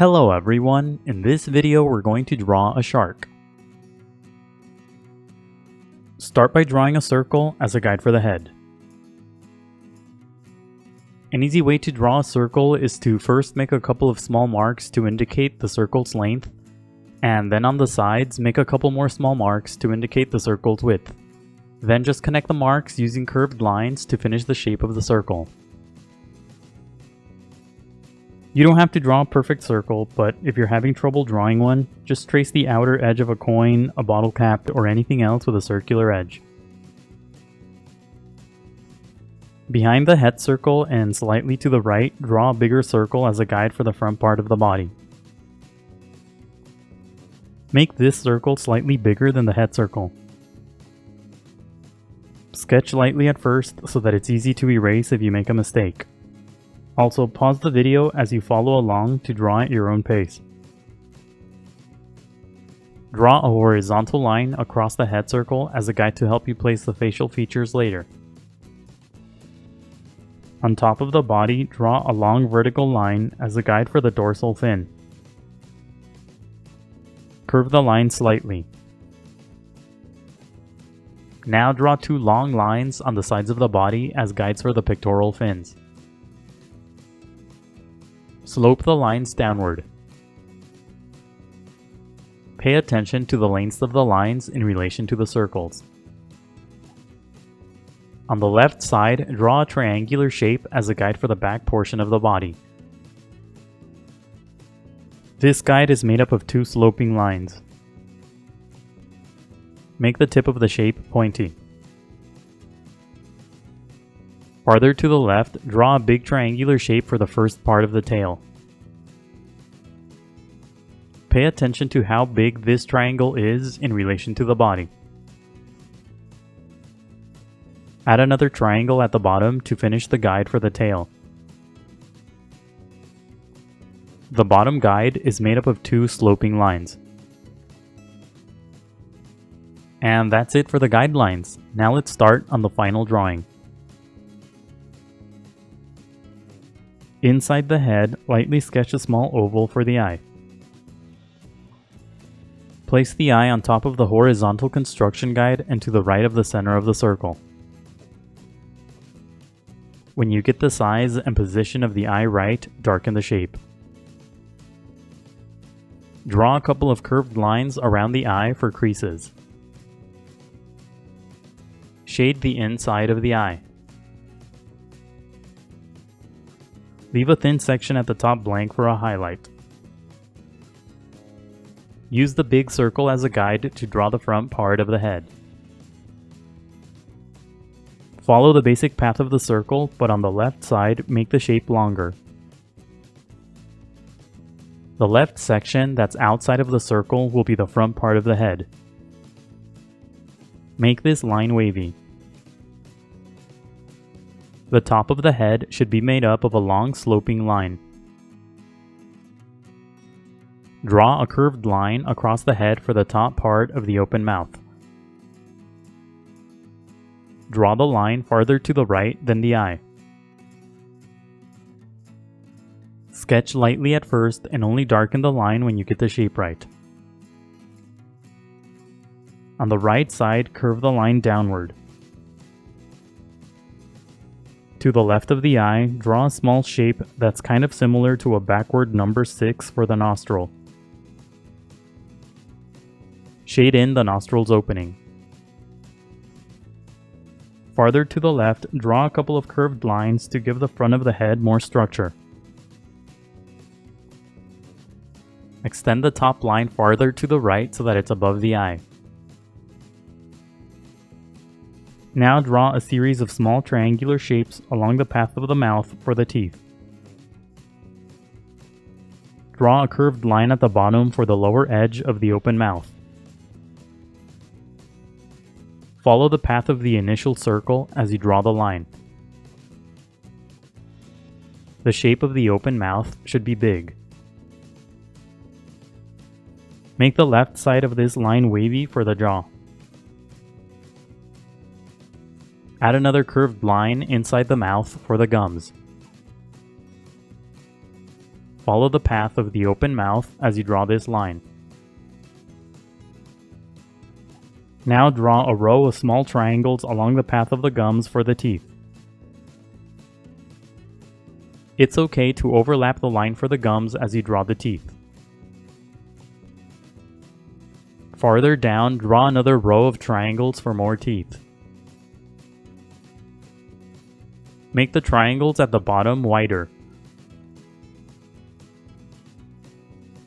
Hello everyone, in this video we're going to draw a shark. Start by drawing a circle as a guide for the head. An easy way to draw a circle is to first make a couple of small marks to indicate the circle's length, and then on the sides make a couple more small marks to indicate the circle's width. Then just connect the marks using curved lines to finish the shape of the circle. You don't have to draw a perfect circle, but if you're having trouble drawing one, just trace the outer edge of a coin, a bottle cap, or anything else with a circular edge. Behind the head circle and slightly to the right, draw a bigger circle as a guide for the front part of the body. Make this circle slightly bigger than the head circle. Sketch lightly at first so that it's easy to erase if you make a mistake. Also, pause the video as you follow along to draw at your own pace. Draw a horizontal line across the head circle as a guide to help you place the facial features later. On top of the body, draw a long vertical line as a guide for the dorsal fin. Curve the line slightly. Now draw two long lines on the sides of the body as guides for the pectoral fins. Slope the lines downward. Pay attention to the lengths of the lines in relation to the circles. On the left side, draw a triangular shape as a guide for the back portion of the body. This guide is made up of two sloping lines. Make the tip of the shape pointy. Farther to the left, draw a big triangular shape for the first part of the tail. Pay attention to how big this triangle is in relation to the body. Add another triangle at the bottom to finish the guide for the tail. The bottom guide is made up of two sloping lines. And that's it for the guidelines. Now let's start on the final drawing. Inside the head, lightly sketch a small oval for the eye. Place the eye on top of the horizontal construction guide and to the right of the center of the circle. When you get the size and position of the eye right, darken the shape. Draw a couple of curved lines around the eye for creases. Shade the inside of the eye. Leave a thin section at the top blank for a highlight. Use the big circle as a guide to draw the front part of the head. Follow the basic path of the circle, but on the left side, make the shape longer. The left section that's outside of the circle will be the front part of the head. Make this line wavy. The top of the head should be made up of a long sloping line. Draw a curved line across the head for the top part of the open mouth. Draw the line farther to the right than the eye. Sketch lightly at first and only darken the line when you get the shape right. On the right side, curve the line downward. To the left of the eye, draw a small shape that's kind of similar to a backward number 6 for the nostril. Shade in the nostril's opening. Farther to the left, draw a couple of curved lines to give the front of the head more structure. Extend the top line farther to the right so that it's above the eye. Now draw a series of small triangular shapes along the path of the mouth for the teeth. Draw a curved line at the bottom for the lower edge of the open mouth. Follow the path of the initial circle as you draw the line. The shape of the open mouth should be big. Make the left side of this line wavy for the jaw. Add another curved line inside the mouth for the gums. Follow the path of the open mouth as you draw this line. Now draw a row of small triangles along the path of the gums for the teeth. It's okay to overlap the line for the gums as you draw the teeth. Farther down, draw another row of triangles for more teeth. Make the triangles at the bottom wider.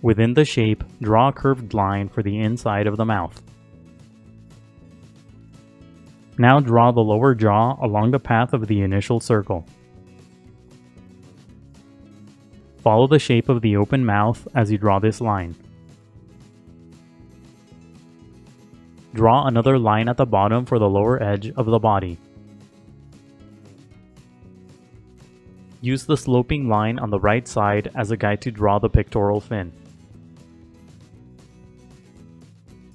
Within the shape, draw a curved line for the inside of the mouth. Now draw the lower jaw along the path of the initial circle. Follow the shape of the open mouth as you draw this line. Draw another line at the bottom for the lower edge of the body. Use the sloping line on the right side as a guide to draw the pectoral fin.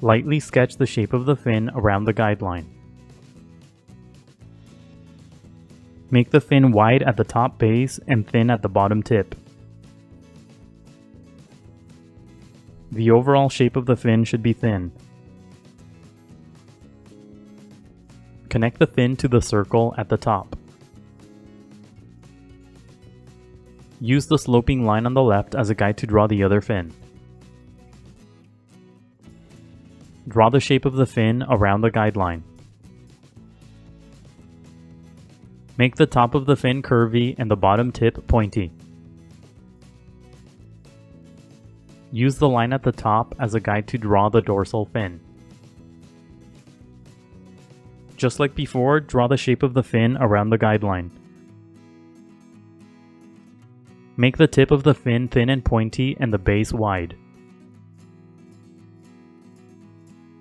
Lightly sketch the shape of the fin around the guideline. Make the fin wide at the top base and thin at the bottom tip. The overall shape of the fin should be thin. Connect the fin to the circle at the top. Use the sloping line on the left as a guide to draw the other fin. Draw the shape of the fin around the guideline. Make the top of the fin curvy and the bottom tip pointy. Use the line at the top as a guide to draw the dorsal fin. Just like before, draw the shape of the fin around the guideline. Make the tip of the fin thin and pointy and the base wide.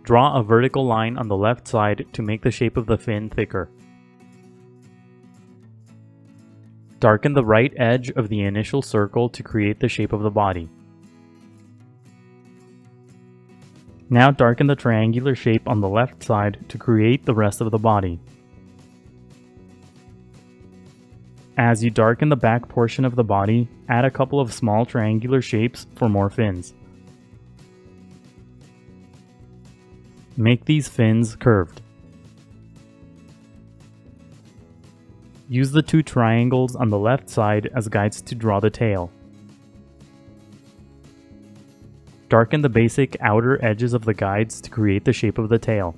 Draw a vertical line on the left side to make the shape of the fin thicker. Darken the right edge of the initial circle to create the shape of the body. Now darken the triangular shape on the left side to create the rest of the body. As you darken the back portion of the body, add a couple of small triangular shapes for more fins. Make these fins curved. Use the two triangles on the left side as guides to draw the tail. Darken the basic outer edges of the guides to create the shape of the tail.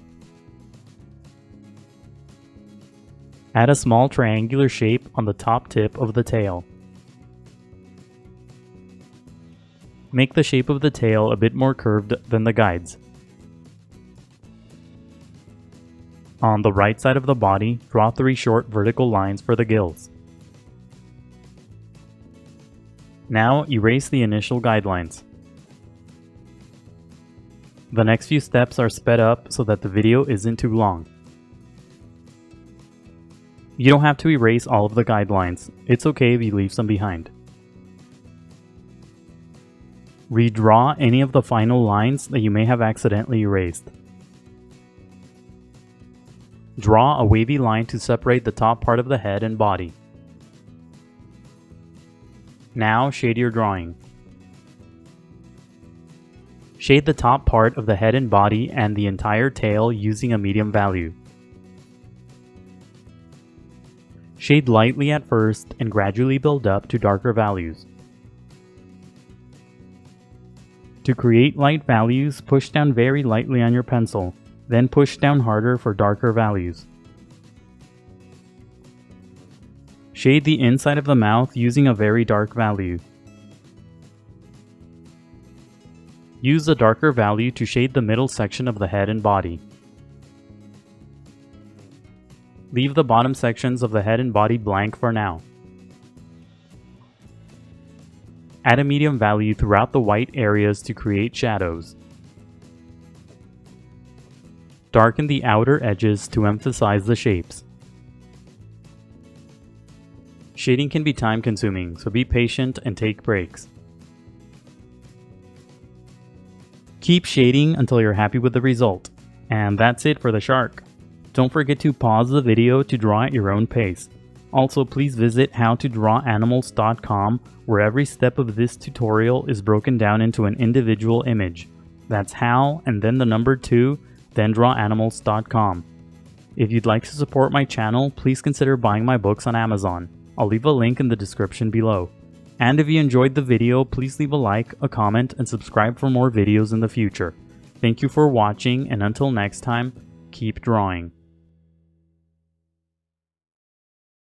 Add a small triangular shape on the top tip of the tail. Make the shape of the tail a bit more curved than the guides. On the right side of the body, draw 3 short vertical lines for the gills. Now erase the initial guidelines. The next few steps are sped up so that the video isn't too long. You don't have to erase all of the guidelines. It's okay if you leave some behind. Redraw any of the final lines that you may have accidentally erased. Draw a wavy line to separate the top part of the head and body. Now shade your drawing. Shade the top part of the head and body and the entire tail using a medium value. Shade lightly at first and gradually build up to darker values. To create light values, push down very lightly on your pencil, then push down harder for darker values. Shade the inside of the mouth using a very dark value. Use a darker value to shade the middle section of the head and body. Leave the bottom sections of the head and body blank for now. Add a medium value throughout the white areas to create shadows. Darken the outer edges to emphasize the shapes. Shading can be time-consuming, so be patient and take breaks. Keep shading until you're happy with the result. And that's it for the shark. Don't forget to pause the video to draw at your own pace. Also, please visit howtodrawanimals.com, where every step of this tutorial is broken down into an individual image. That's how, and then the number 2, then drawanimals.com. If you'd like to support my channel, please consider buying my books on Amazon. I'll leave a link in the description below. And if you enjoyed the video, please leave a like, a comment, and subscribe for more videos in the future. Thank you for watching, and until next time, keep drawing.